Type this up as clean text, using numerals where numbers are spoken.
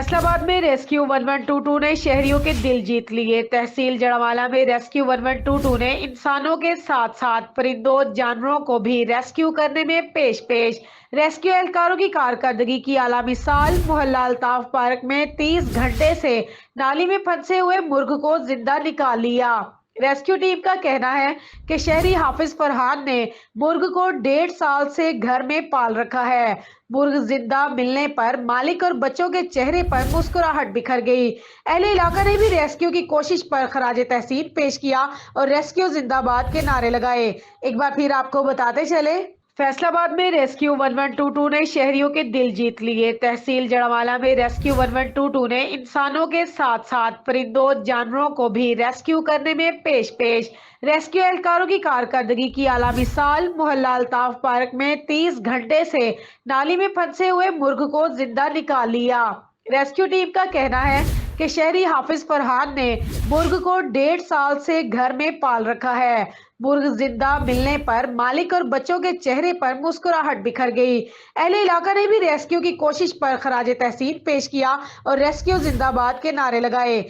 फैसलाबाद में रेस्क्यू 1122 ने शहरियों के दिल जीत लिए। तहसील जड़ावाला में रेस्क्यू 1122 ने इंसानों के साथ साथ परिंदों जानवरों को भी रेस्क्यू करने में पेश रेस्क्यू एहलकारों की कारकर्दगी की आला मिसाल। मोहल्ला अल्ताफ पार्क में 30 घंटे से नाली में फंसे हुए मुर्ग को जिंदा निकाल लिया। रेस्क्यू टीम का कहना है कि शहरी हाफिज फरहान ने मुर्ग को 1.5 साल से घर में पाल रखा है। मुर्ग जिंदा मिलने पर मालिक और बच्चों के चेहरे पर मुस्कुराहट बिखर गई। अहले इलाका ने भी रेस्क्यू की कोशिश पर खराज तहसीन पेश किया और रेस्क्यू जिंदाबाद के नारे लगाए। एक बार फिर आपको बताते चले, फैसलाबाद में रेस्क्यू 1122 ने शहरियों के दिल जीत लिए। तहसील जड़ावाला में रेस्क्यू 1122 ने इंसानों के साथ साथ परिंदों जानवरों को भी रेस्क्यू करने में पेश रेस्क्यू एहलकारों की कारकर्दगी की आला मिसाल। मोहल्ला अल्ताफ पार्क में 30 घंटे से नाली में फंसे हुए मुर्ग को जिंदा निकाल लिया। रेस्क्यू टीम का कहना है कि शहरी हाफिज फरहान ने मुर्ग को 1.5 साल से घर में पाल रखा है। मुर्ग जिंदा मिलने पर मालिक और बच्चों के चेहरे पर मुस्कुराहट बिखर गई। अहले इलाका ने भी रेस्क्यू की कोशिश पर खराज तहसीन पेश किया और रेस्क्यू जिंदाबाद के नारे लगाए।